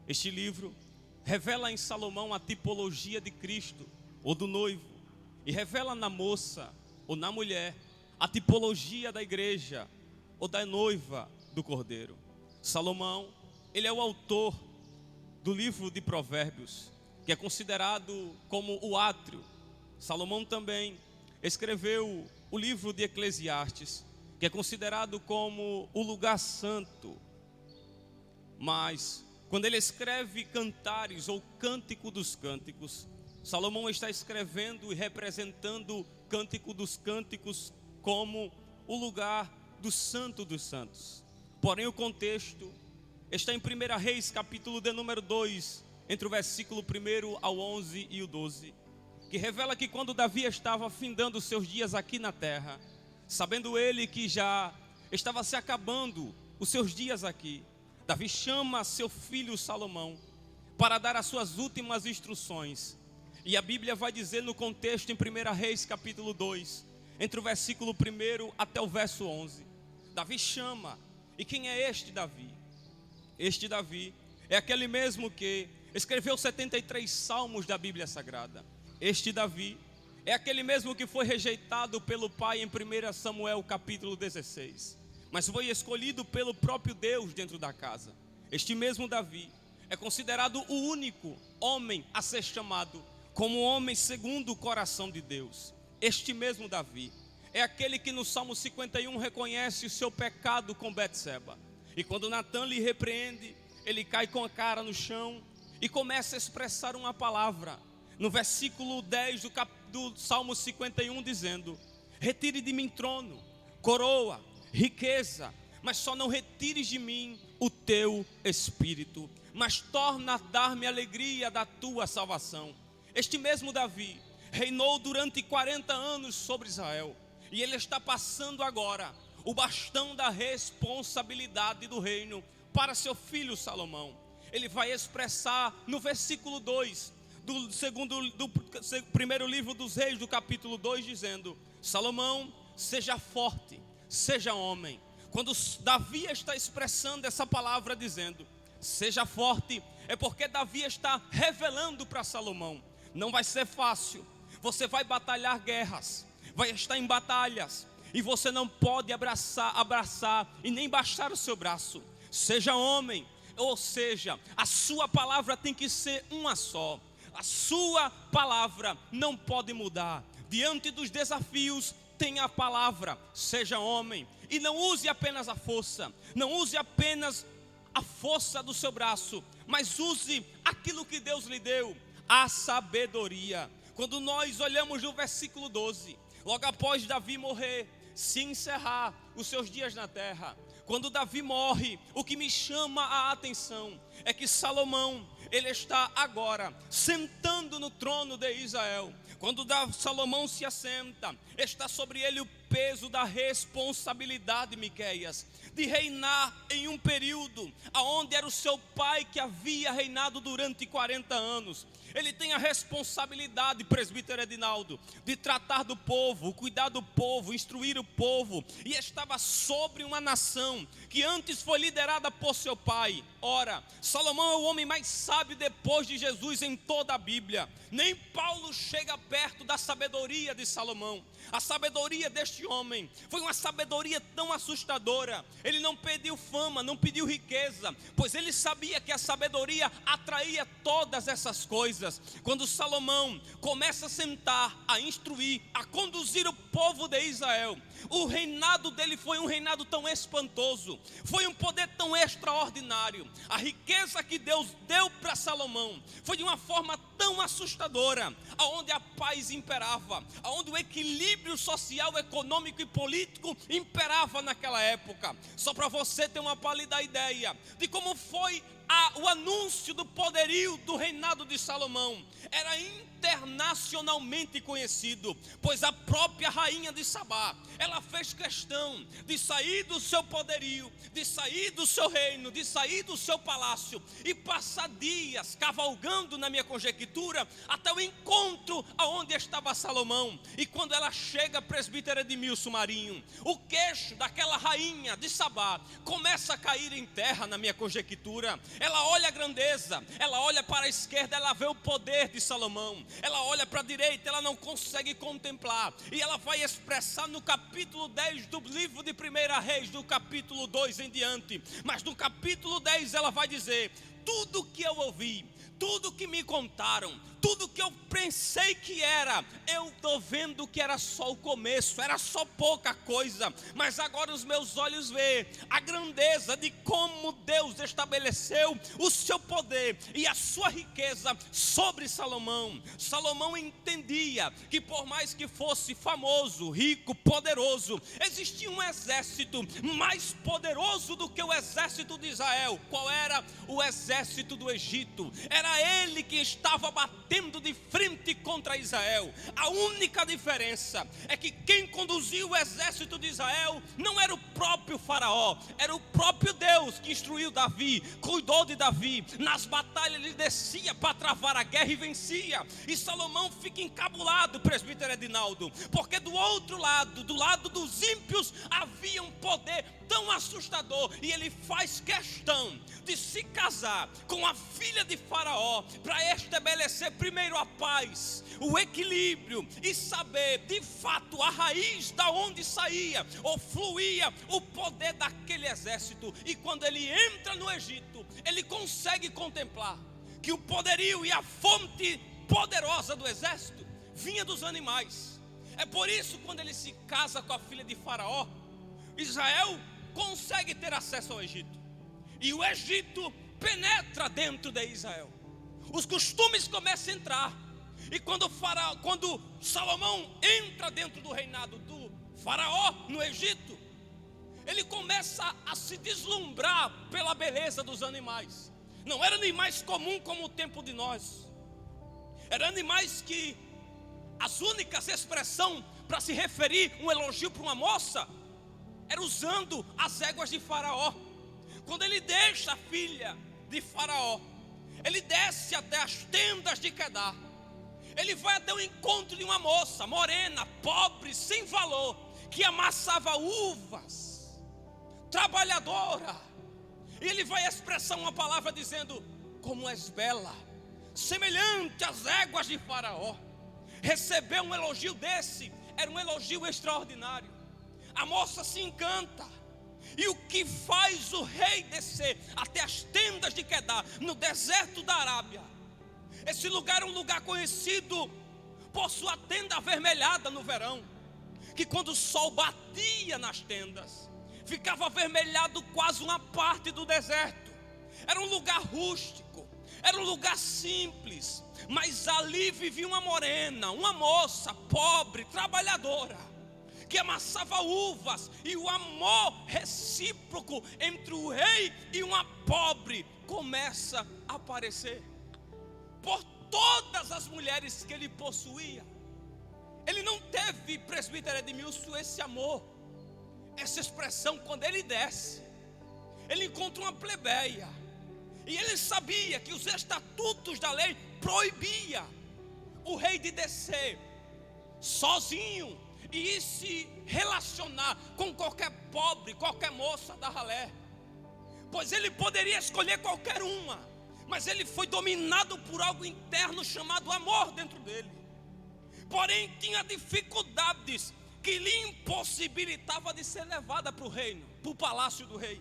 Este livro revela em Salomão a tipologia de Cristo ou do noivo, e revela na moça ou na mulher a tipologia da igreja ou da noiva do Cordeiro. Salomão, ele é o autor do livro de Provérbios, que é considerado como o átrio. Salomão também escreveu o livro de Eclesiastes, que é considerado como o lugar santo. Mas quando ele escreve Cantares ou Cântico dos Cânticos, Salomão está escrevendo e representando o Cântico dos Cânticos como o lugar do Santo dos Santos. Porém o contexto está em 1 Reis, capítulo de número 2, entre o versículo 1 ao 11 e o 12, que revela que quando Davi estava findando os seus dias aqui na terra, sabendo ele que já estava se acabando os seus dias aqui, Davi chama seu filho Salomão para dar as suas últimas instruções. E a Bíblia vai dizer no contexto em 1 Reis capítulo 2, entre o versículo 1 até o verso 11, Davi chama. E quem é este Davi? Este Davi é aquele mesmo que escreveu 73 salmos da Bíblia Sagrada. Este Davi é aquele mesmo que foi rejeitado pelo pai em 1 Samuel capítulo 16, mas foi escolhido pelo próprio Deus dentro da casa. Este mesmo Davi é considerado o único homem a ser chamado como homem segundo o coração de Deus. Este mesmo Davi é aquele que no Salmo 51 reconhece o seu pecado com Betseba. E quando Natã lhe repreende, ele cai com a cara no chão e começa a expressar uma palavra. No versículo 10 do Salmo 51 dizendo: retire de mim trono, coroa, riqueza, mas só não retires de mim o teu espírito, mas torna a dar-me alegria da tua salvação. Este mesmo Davi reinou durante 40 anos sobre Israel, e ele está passando agora o bastão da responsabilidade do reino para seu filho Salomão. Ele vai expressar no versículo 2 do primeiro livro dos reis, do capítulo 2, dizendo: Salomão, seja forte, seja homem. Quando Davi está expressando essa palavra dizendo seja forte, é porque Davi está revelando para Salomão: não vai ser fácil, você vai batalhar guerras, vai estar em batalhas, e você não pode abraçar e nem baixar o seu braço. Seja homem, ou seja, a sua palavra tem que ser uma só. A sua palavra não pode mudar. Diante dos desafios, tenha a palavra, seja homem, e não use apenas a força, não use apenas a força do seu braço, mas use aquilo que Deus lhe deu, a sabedoria. Quando nós olhamos no versículo 12, logo após Davi morrer, se encerrar os seus dias na terra, quando Davi morre, o que me chama a atenção é que Salomão, ele está agora sentando no trono de Israel. Quando Salomão se assenta, está sobre ele o peso da responsabilidade, Miqueias, de reinar em um período onde era o seu pai que havia reinado durante 40 anos. Ele tem a responsabilidade, presbítero Edinaldo, de tratar do povo, cuidar do povo, instruir o povo, e estava sobre uma nação que antes foi liderada por seu pai. Ora, Salomão é o homem mais sábio depois de Jesus em toda a Bíblia. Nem Paulo chega perto da sabedoria de Salomão. A sabedoria deste homem foi uma sabedoria tão assustadora. Ele não pediu fama, não pediu riqueza, pois ele sabia que a sabedoria atraía todas essas coisas. Quando Salomão começa a sentar, a instruir, a conduzir o povo de Israel, o reinado dele foi um reinado tão espantoso, foi um poder tão extraordinário. A riqueza que Deus deu para Salomão foi de uma forma tão assustadora, aonde a paz imperava, aonde o equilíbrio social, econômico e político imperava naquela época. Só para você ter uma pálida ideia de como foi o anúncio do poderio do reinado de Salomão, era internacionalmente conhecido, pois a própria rainha de Sabá, ela fez questão de sair do seu poderio, de sair do seu reino, de sair do seu palácio e passar dias cavalgando, na minha conjectura, até o encontro aonde estava Salomão. E quando ela chega, presbítero Edmilson Marinho, o queixo daquela rainha de Sabá começa a cair em terra, na minha conjectura. Ela olha a grandeza, ela olha para a esquerda, ela vê o poder de Salomão. Ela olha para a direita, ela não consegue contemplar. E ela vai expressar no capítulo 10 do livro de 1 Reis, do capítulo 2 em diante. Mas no capítulo 10 ela vai dizer: tudo que eu ouvi, tudo que me contaram, tudo que eu pensei que era, eu estou vendo que era só o começo, era só pouca coisa. Mas agora os meus olhos veem a grandeza de como Deus estabeleceu o seu poder e a sua riqueza sobre Salomão. Salomão entendia que por mais que fosse famoso, rico, poderoso, existia um exército mais poderoso do que o exército de Israel. Qual era? O exército do Egito. Era ele que estava batendo de frente contra Israel. A única diferença é que quem conduzia o exército de Israel não era o próprio faraó, era o próprio Deus que instruiu Davi, cuidou de Davi. Nas batalhas ele descia para travar a guerra e vencia. E Salomão fica encabulado, presbítero Edinaldo, porque do outro lado, do lado dos ímpios, havia um poder tão assustador. E ele faz questão de se casar com a filha de Faraó para estabelecer primeiro a paz, o equilíbrio e saber de fato a raiz da onde saía ou fluía o poder daquele exército. E quando ele entra no Egito, ele consegue contemplar que o poderio e a fonte poderosa do exército vinha dos animais. É por isso que quando ele se casa com a filha de Faraó, Israel consegue ter acesso ao Egito, e o Egito penetra dentro de Israel. Os costumes começam a entrar. E quando Salomão entra dentro do reinado do Faraó no Egito, ele começa a se deslumbrar pela beleza dos animais. Não eram animais comuns como o tempo de nós. Eram animais que as únicas expressões para se referir um elogio para uma moça era usando as éguas de Faraó. Quando ele deixa a filha de Faraó, ele desce até as tendas de Quedar. Ele vai até o encontro de uma moça morena, pobre, sem valor, que amassava uvas, trabalhadora. E ele vai expressar uma palavra dizendo: como és bela, semelhante às éguas de Faraó. Receber um elogio desse era um elogio extraordinário. A moça se encanta. E o que faz o rei descer até as tendas de Quedar, no deserto da Arábia? Esse lugar é um lugar conhecido por sua tenda avermelhada no verão, que quando o sol batia nas tendas, ficava avermelhado quase uma parte do deserto. Era um lugar rústico, era um lugar simples, mas ali vivia uma morena, uma moça pobre, trabalhadora, que amassava uvas. E o amor recíproco entre o rei e uma pobre começa a aparecer. Por todas as mulheres que ele possuía, ele não teve, presbítero Edmilson, esse amor, essa expressão. Quando ele desce, ele encontra uma plebeia, e ele sabia que os estatutos da lei proibia o rei de descer sozinho e se relacionar com qualquer pobre, qualquer moça da ralé, pois ele poderia escolher qualquer uma, mas ele foi dominado por algo interno chamado amor dentro dele. Porém tinha dificuldades que lhe impossibilitava de ser levada para o reino, para o palácio do rei.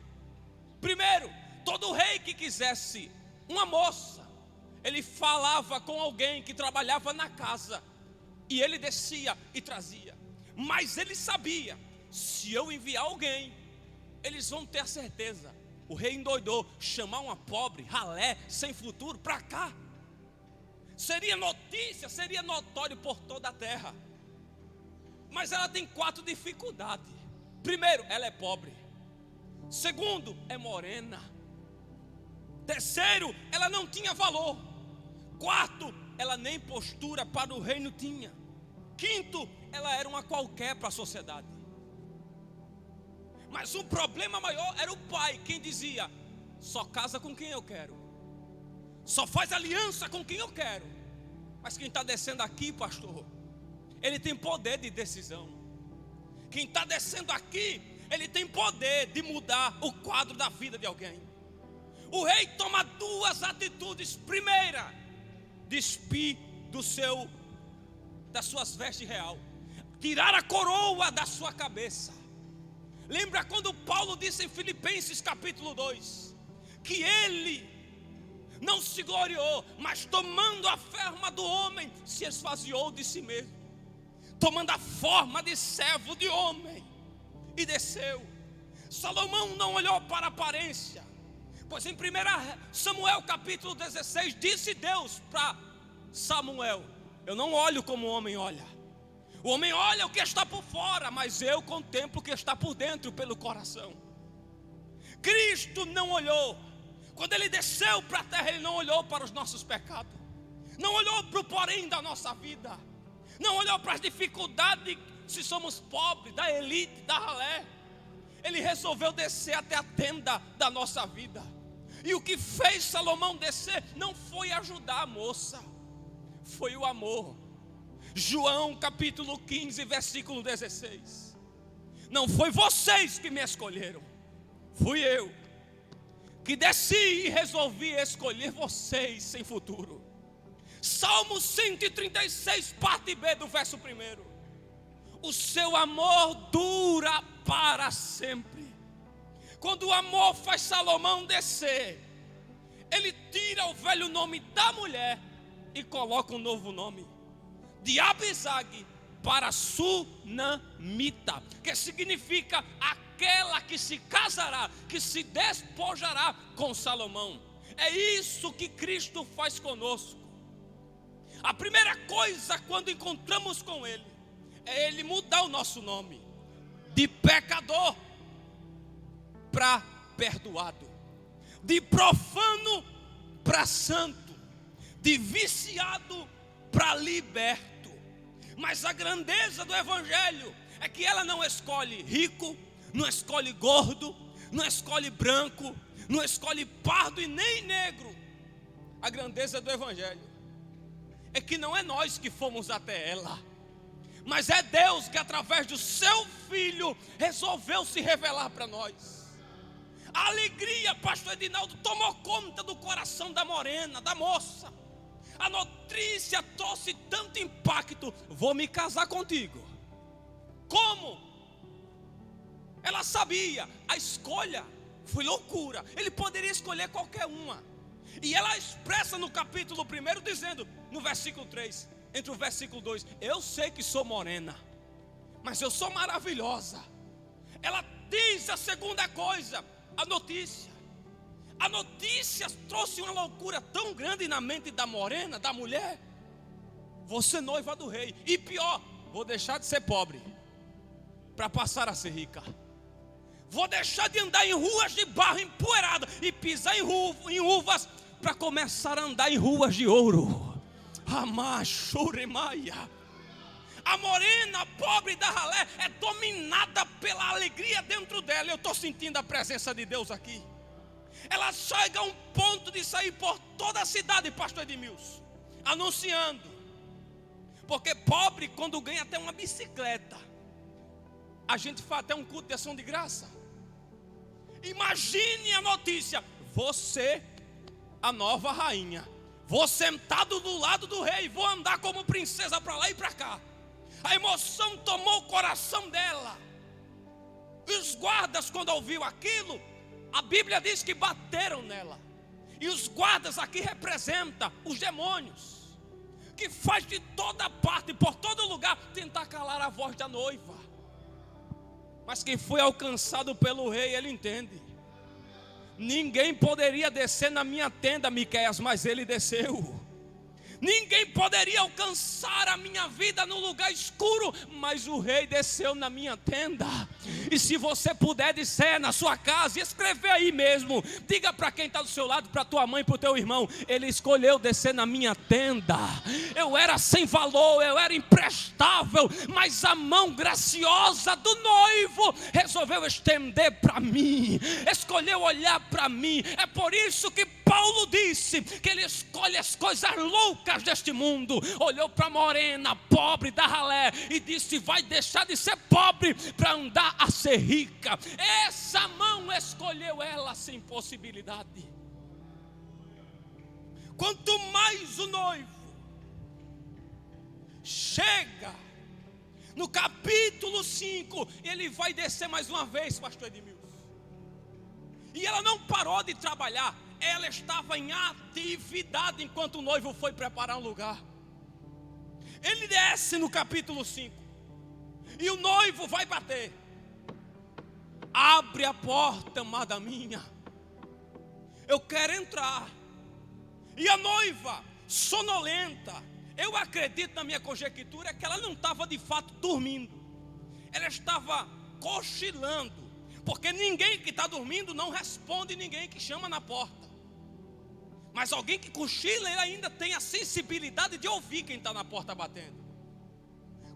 Primeiro, todo rei que quisesse uma moça, ele falava com alguém que trabalhava na casa, e ele descia e trazia. Mas ele sabia, se eu enviar alguém, eles vão ter a certeza. O rei endoidou, chamar uma pobre, ralé, sem futuro, para cá. Seria notícia, seria notório por toda a terra. Mas ela tem 4 dificuldades. Primeiro, ela é pobre. Segundo, é morena. Terceiro, ela não tinha valor. Quarto, ela nem postura para o reino tinha. Quinto, ela era uma qualquer para a sociedade. Mas o problema maior era o pai, quem dizia: só casa com quem eu quero, só faz aliança com quem eu quero. Mas quem está descendo aqui, pastor, ele tem poder de decisão. Quem está descendo aqui, ele tem poder de mudar o quadro da vida de alguém. O rei toma duas atitudes. Primeira, despir das suas vestes real, tirar a coroa da sua cabeça. Lembra quando Paulo disse em Filipenses capítulo 2, que ele não se gloriou, mas tomando a forma do homem, se esvaziou de si mesmo, tomando a forma de servo de homem, e desceu. Salomão não olhou para a aparência, pois em 1 Samuel capítulo 16, disse Deus para Samuel: eu não olho como o homem olha. O homem olha o que está por fora, mas eu contemplo o que está por dentro, pelo coração. Cristo não olhou. Quando ele desceu para a terra, ele não olhou para os nossos pecados, não olhou para o porém da nossa vida, não olhou para as dificuldades, se somos pobres, da elite, da ralé. Ele resolveu descer até a tenda da nossa vida. E o que fez Salomão descer não foi ajudar a moça, foi o amor. João capítulo 15, versículo 16. Não foi vocês que me escolheram, fui eu que desci e resolvi escolher vocês sem futuro. Salmo 136, parte B do verso 1. O seu amor dura para sempre. Quando o amor faz Salomão descer, ele tira o velho nome da mulher e coloca um novo nome, de Abisag para Sunamita, que significa aquela que se casará, que se despojará com Salomão. É isso que Cristo faz conosco. A primeira coisa quando encontramos com Ele, é Ele mudar o nosso nome, de pecador para perdoado, de profano para santo, de viciado para liberto. Mas a grandeza do Evangelho é que ela não escolhe rico, não escolhe gordo, não escolhe branco, não escolhe pardo e nem negro. A grandeza do Evangelho é que não é nós que fomos até ela, mas é Deus que através do seu Filho resolveu se revelar para nós. A alegria, pastor Edinaldo, tomou conta do coração da morena, da moça. A notícia trouxe tanto impacto: vou me casar contigo. Como? Ela sabia, a escolha foi loucura. Ele poderia escolher qualquer uma. E ela expressa no capítulo 1, dizendo, no versículo 3, entre o versículo 2: eu sei que sou morena, mas eu sou maravilhosa. Ela diz a segunda coisa, a notícia. A notícia trouxe uma loucura tão grande na mente da morena, da mulher: vou ser noiva do rei. E pior, vou deixar de ser pobre para passar a ser rica. Vou deixar de andar em ruas de barro empoeirada e pisar em uvas para começar a andar em ruas de ouro. Amachuremaia. A morena pobre da ralé é dominada pela alegria dentro dela. Eu estou sentindo a presença de Deus aqui. Ela chega a um ponto de sair por toda a cidade, pastor Edmilson, anunciando. Porque pobre, quando ganha até uma bicicleta, a gente faz até um culto de ação de graça. Imagine a notícia: você, a nova rainha, vou sentado do lado do rei, vou andar como princesa para lá e para cá. A emoção tomou o coração dela. E os guardas, quando ouviu aquilo, a Bíblia diz que bateram nela. E os guardas aqui representam os demônios, que faz de toda parte, por todo lugar, tentar calar a voz da noiva. Mas quem foi alcançado pelo rei, ele entende. Ninguém poderia descer na minha tenda, Miqueias, mas ele desceu. Ninguém poderia alcançar a minha vida no lugar escuro, mas o rei desceu na minha tenda. E se você puder descer na sua casa e escrever aí mesmo, diga para quem está do seu lado, para tua mãe, para o teu irmão: ele escolheu descer na minha tenda. Eu era sem valor, eu era imprestável, mas a mão graciosa do noivo resolveu estender para mim, escolheu olhar para mim. É por isso que Paulo disse que ele escolhe as coisas loucas deste mundo. Olhou para a morena, pobre da ralé, e disse: vai deixar de ser pobre para andar a ser rica. Essa mão escolheu ela sem possibilidade. Quanto mais o noivo chega no capítulo 5, ele vai descer mais uma vez, pastor Edmilson. E ela não parou de trabalhar, ela estava em atividade enquanto o noivo foi preparar um lugar. Ele desce no capítulo 5 e o noivo vai bater. Abre a porta, amada minha, eu quero entrar. E a noiva, sonolenta, eu acredito na minha conjectura que ela não estava de fato dormindo, ela estava cochilando, porque ninguém que está dormindo não responde ninguém que chama na porta. Mas alguém que cochila, ele ainda tem a sensibilidade de ouvir quem está na porta batendo.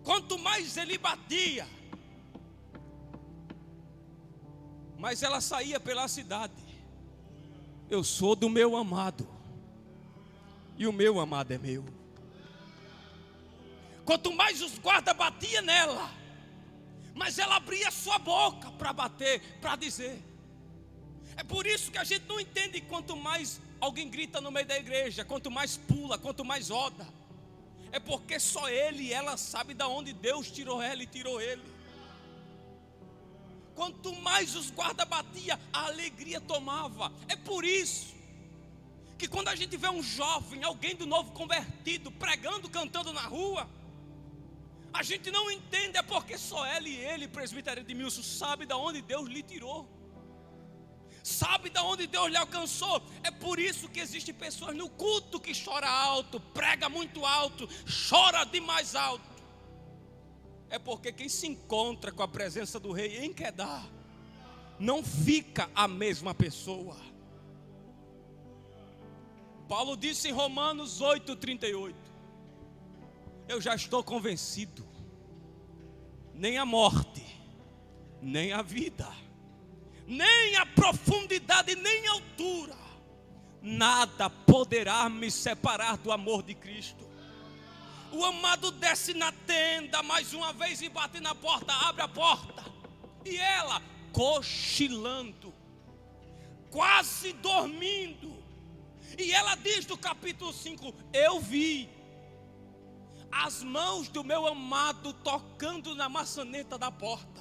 Quanto mais ele batia, mais ela saía pela cidade. Eu sou do meu amado, e o meu amado é meu. Quanto mais os guardas batiam nela, mas ela abria sua boca para bater, para dizer. É por isso que a gente não entende quanto mais alguém grita no meio da igreja, quanto mais pula, quanto mais roda. É porque só ele e ela sabe de onde Deus tirou ela e tirou ele. Quanto mais os guardas batiam, a alegria tomava. É por isso que quando a gente vê um jovem, alguém do novo convertido, pregando, cantando na rua, a gente não entende, é porque só ela e ele, presbítero Edmilson, sabe de onde Deus lhe tirou, sabe de onde Deus lhe alcançou. É por isso que existem pessoas no culto que chora alto, prega muito alto, chora de mais alto. É porque quem se encontra com a presença do rei em Quedar, não fica a mesma pessoa. Paulo disse em Romanos 8:38, eu já estou convencido, nem a morte, nem a vida, nem a profundidade, nem a altura, nada poderá me separar do amor de Cristo. O amado desce na tenda mais uma vez e bate na porta, abre a porta, e ela cochilando, quase dormindo, e ela diz no capítulo 5, eu vi as mãos do meu amado tocando na maçaneta da porta,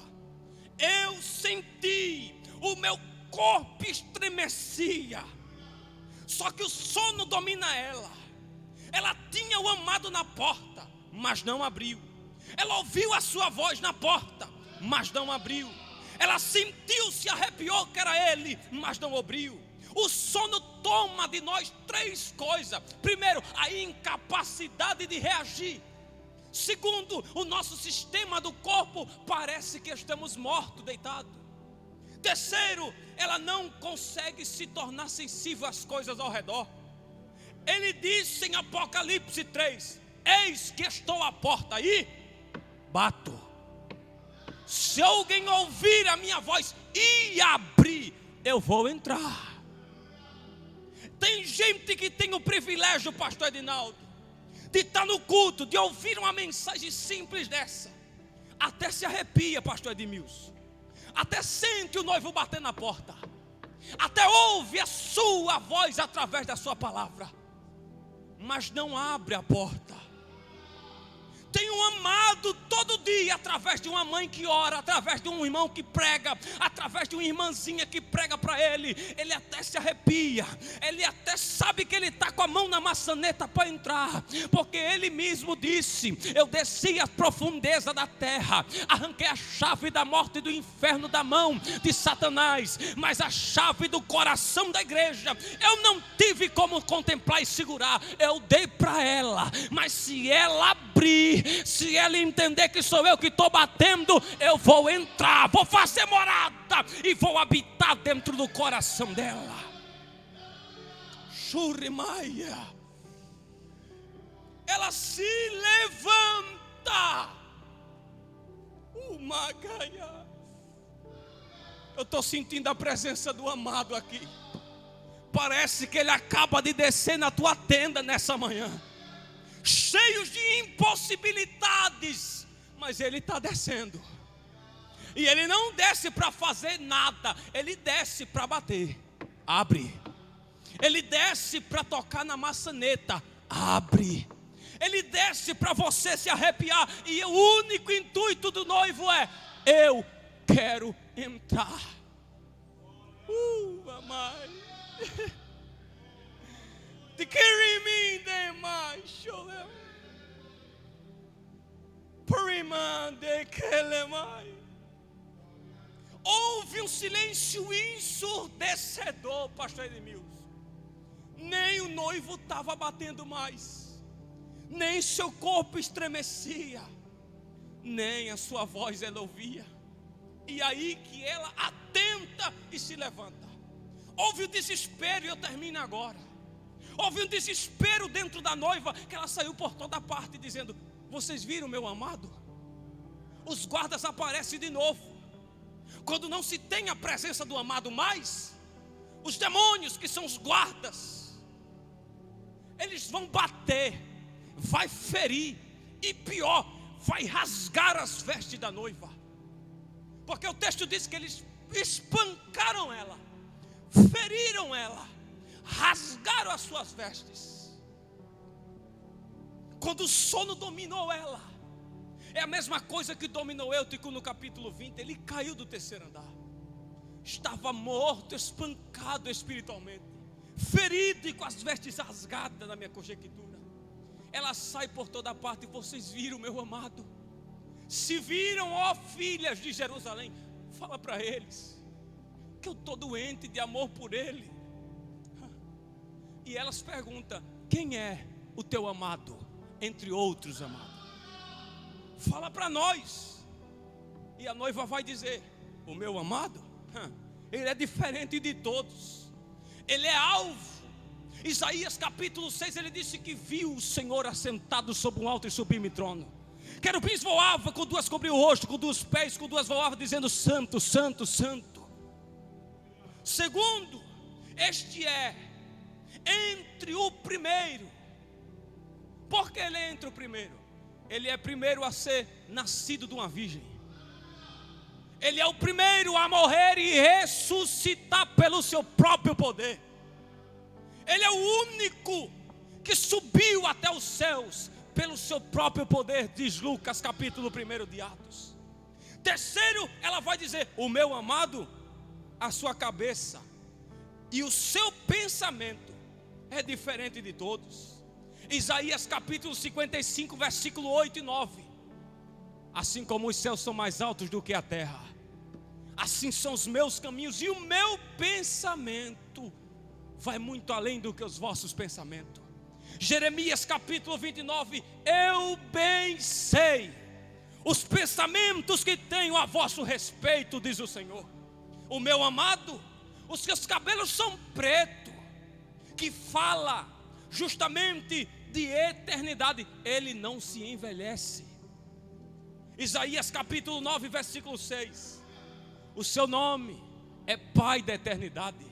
eu senti, o meu corpo estremecia, só que o sono domina ela. Ela tinha o amado na porta, mas não abriu. Ela ouviu a sua voz na porta, mas não abriu. Ela sentiu, se arrepiou que era ele, mas não abriu. O sono toma de nós três coisas. Primeiro, a incapacidade de reagir. Segundo, o nosso sistema do corpo parece que estamos mortos, deitados. Terceiro, ela não consegue se tornar sensível às coisas ao redor. Ele disse em Apocalipse 3, eis que estou à porta e bato. Se alguém ouvir a minha voz e abrir, eu vou entrar. Tem gente que tem o privilégio, pastor Edinaldo, de estar no culto, de ouvir uma mensagem simples dessa, até se arrepia, pastor Edmilson, até sente o noivo bater na porta, até ouve a sua voz através da sua palavra, mas não abre a porta. Tem um amado todo dia, através de uma mãe que ora, através de um irmão que prega, através de uma irmãzinha que prega para ele. Ele até se arrepia, ele até sabe que ele está com a mão na maçaneta para entrar, porque ele mesmo disse, eu desci à profundeza da terra, arranquei a chave da morte e do inferno da mão de Satanás, mas a chave do coração da igreja eu não tive como contemplar e segurar, eu dei para ela, mas se ela abrir, se ela entender que sou eu que estou batendo, eu vou entrar, vou fazer morada e vou habitar dentro do coração dela. Shurimaia, ela se levanta, Magaia. Eu estou sentindo a presença do amado aqui. Parece que ele acaba de descer na tua tenda nessa manhã, cheios de impossibilidades, mas ele está descendo. E ele não desce para fazer nada, ele desce para bater. Abre. Ele desce para tocar na maçaneta, abre. Ele desce para você se arrepiar. E o único intuito do noivo é: eu quero entrar. Mamãe. De querer me demais, choreu. Primande que lemai. Houve um silêncio ensurdecedor, pastor Edmilson. Nem o noivo estava batendo mais, nem seu corpo estremecia, nem a sua voz ela ouvia. E aí que ela atenta e se levanta. Houve o desespero, e eu termino agora. Houve um desespero dentro da noiva, que ela saiu por toda parte dizendo: vocês viram meu amado? Os guardas aparecem de novo. Quando não se tem a presença do amado mais, os demônios, que são os guardas, eles vão bater, vai ferir, e pior, vai rasgar as vestes da noiva. Porque o texto diz que eles espancaram ela, feriram ela, rasgaram as suas vestes. Quando o sono dominou ela, é a mesma coisa que dominou Eutico no capítulo 20. Ele caiu do terceiro andar. Estava morto, espancado espiritualmente, ferido e com as vestes rasgadas, na minha conjectura. Ela sai por toda parte. Vocês viram meu amado? Se viram, ó filhas de Jerusalém, fala para eles que eu estou doente de amor por ele. E elas perguntam: quem é o teu amado entre outros amados? Fala para nós. E a noiva vai dizer: o meu amado, ele é diferente de todos, ele é alvo. Isaías capítulo 6, ele disse que viu o Senhor assentado sobre um alto e sublime trono. Querubins voava, com duas cobriu o rosto, com duas pés, com duas voava, dizendo: santo, santo, santo. Segundo, este é entre o primeiro. Por que ele é entre o primeiro? Ele é primeiro a ser nascido de uma virgem. Ele é o primeiro a morrer e ressuscitar pelo seu próprio poder. Ele é o único que subiu até os céus pelo seu próprio poder, diz Lucas capítulo 1 de Atos. Terceiro, ela vai dizer: o meu amado, a sua cabeça e o seu pensamento é diferente de todos. Isaías capítulo 55, versículo 8 e 9. Assim como os céus são mais altos do que a terra, assim são os meus caminhos, e o meu pensamento vai muito além do que os vossos pensamentos. Jeremias capítulo 29. Eu bem sei os pensamentos que tenho a vosso respeito, diz o Senhor. O meu amado, os seus cabelos são pretos, que fala justamente de eternidade, ele não se envelhece. Isaías capítulo 9, versículo 6. O seu nome é Pai da eternidade.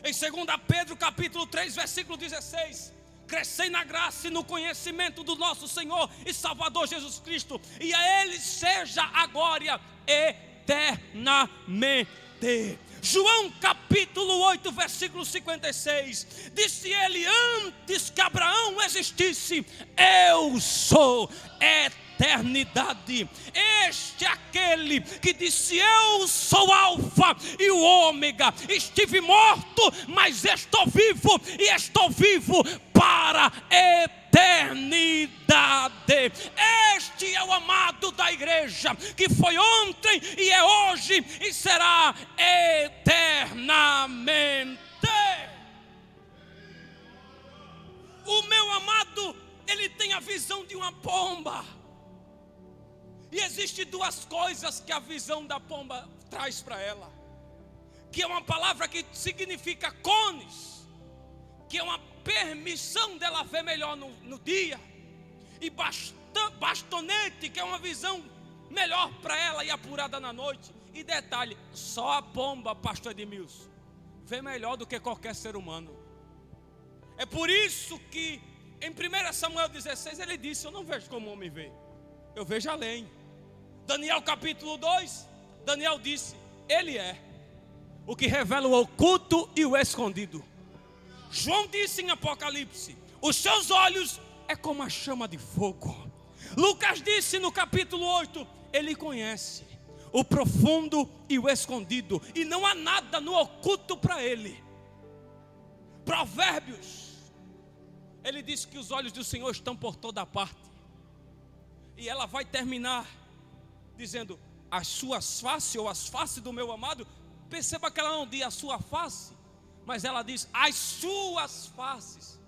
Em 2 Pedro capítulo 3, versículo 16. Crescei na graça e no conhecimento do nosso Senhor e Salvador Jesus Cristo, e a Ele seja a glória eternamente. João capítulo 8, versículo 56. Disse ele: antes que Abraão existisse, eu sou eternidade. Este é aquele que disse: eu sou Alfa e o Ômega. Estive morto, mas estou vivo, e estou vivo para a eternidade. Este é o amado da igreja, que foi ontem e é hoje e será eternamente. O meu amado, ele tem a visão de uma pomba. E existem duas coisas que a visão da pomba traz para ela, que é uma palavra que significa cones, que é uma permissão dela ver melhor no dia, e bastonete, que é uma visão melhor para ela e apurada na noite. E detalhe, só a pomba, pastor Edmilson, vê melhor do que qualquer ser humano. É por isso que em 1 Samuel 16 ele disse: eu não vejo como o homem vê, eu vejo além. Daniel capítulo 2, Daniel disse: ele é o que revela o oculto e o escondido. João disse em Apocalipse: os seus olhos é como a chama de fogo. Lucas disse no capítulo 8: ele conhece o profundo e o escondido, e não há nada no oculto para ele. Provérbios, ele diz que os olhos do Senhor estão por toda parte. E ela vai terminar dizendo: as suas faces, ou as faces do meu amado. Perceba que ela não diz a sua face, mas ela diz as suas faces.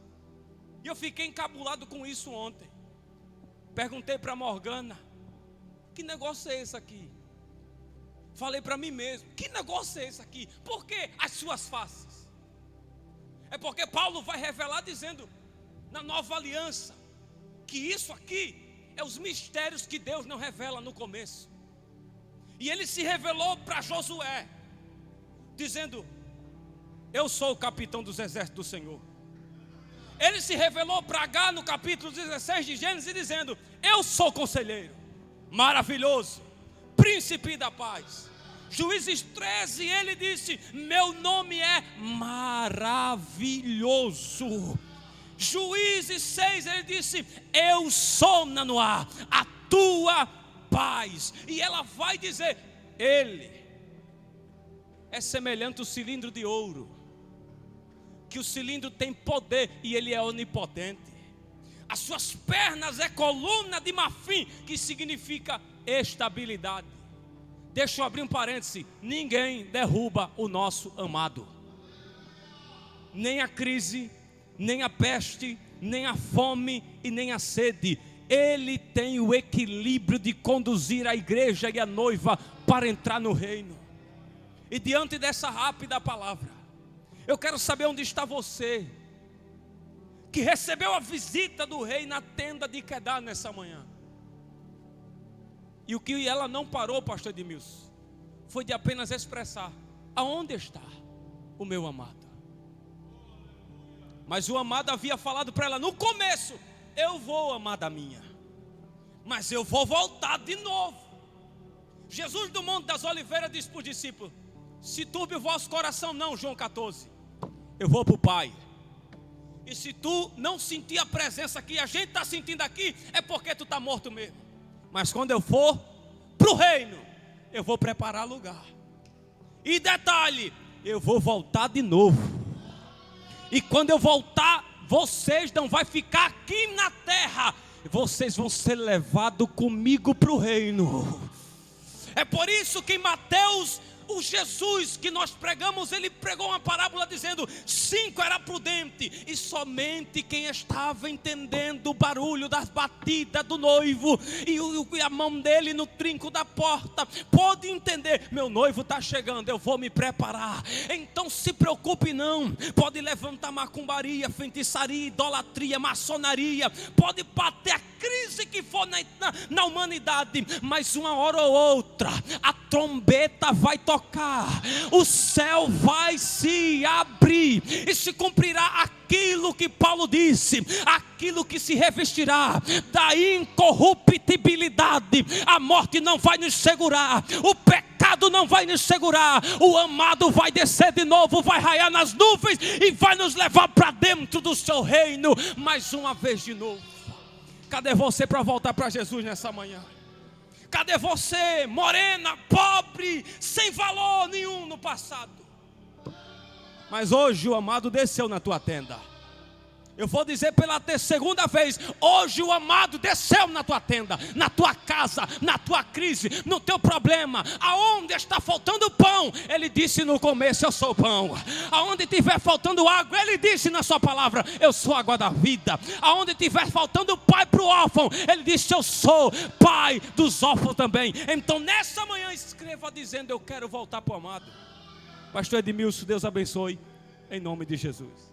E eu fiquei encabulado com isso ontem. Perguntei para Morgana: que negócio é esse aqui? Falei para mim mesmo: que negócio é esse aqui? Por que as suas faces? É porque Paulo vai revelar dizendo na nova aliança que isso aqui é os mistérios que Deus não revela no começo. E ele se revelou para Josué dizendo: eu sou o capitão dos exércitos do Senhor. Ele se revelou para H no capítulo 16 de Gênesis dizendo: eu sou conselheiro maravilhoso, príncipe da paz. Juízes 13, ele disse: meu nome é maravilhoso. Juízes 6, ele disse: eu sou Nanoá, a tua paz. E ela vai dizer: ele é semelhante ao cilindro de ouro, que o cilindro tem poder e ele é onipotente. As suas pernas é coluna de marfim, que significa estabilidade. Deixa eu abrir um parêntese: ninguém derruba o nosso amado. Nem a crise, nem a peste, nem a fome e nem a sede. Ele tem o equilíbrio de conduzir a igreja e a noiva para entrar no reino. E diante dessa rápida palavra, eu quero saber onde está você, que recebeu a visita do rei na tenda de Quedar nessa manhã. E o que ela não parou, pastor Edmilson, foi de apenas expressar: aonde está o meu amado? Mas o amado havia falado para ela no começo: eu vou, amada minha, mas eu vou voltar de novo. Jesus do Monte das Oliveiras disse para os discípulos: se turbe o vosso coração não, João 14, eu vou para o Pai. E se tu não sentir a presença que a gente está sentindo aqui, é porque tu está morto mesmo. Mas quando eu for para o reino, eu vou preparar lugar. E detalhe, eu vou voltar de novo. E quando eu voltar, vocês não vão ficar aqui na terra, vocês vão ser levados comigo para o reino. É por isso que em Mateus, o Jesus que nós pregamos, ele pregou uma parábola dizendo: 5 era prudente, e somente quem estava entendendo o barulho das batidas do noivo e a mão dele no trinco da porta pôde entender: meu noivo está chegando, eu vou me preparar. Então se preocupe não, pode levantar macumbaria, feitiçaria, idolatria, maçonaria, pode bater a crise que for na humanidade, mas uma hora ou outra a trombeta vai tocar, o céu vai se abrir e se cumprirá aquilo que Paulo disse: aquilo que se revestirá da incorruptibilidade. A morte não vai nos segurar, o pecado não vai nos segurar, o amado vai descer de novo, vai raiar nas nuvens e vai nos levar para dentro do seu reino mais uma vez de novo. Cadê você para voltar para Jesus nessa manhã? Cadê você, morena, pobre, sem valor nenhum no passado? Mas hoje o amado desceu na tua tenda. Eu vou dizer pela segunda vez: hoje o amado desceu na tua tenda, na tua casa, na tua crise, no teu problema. Aonde está faltando pão, ele disse no começo: eu sou o pão. Aonde estiver faltando água, ele disse na sua palavra: eu sou a água da vida. Aonde estiver faltando pai para o órfão, ele disse: eu sou pai dos órfãos também. Então nessa manhã escreva dizendo: eu quero voltar para o amado. Pastor Edmilson, Deus abençoe, em nome de Jesus.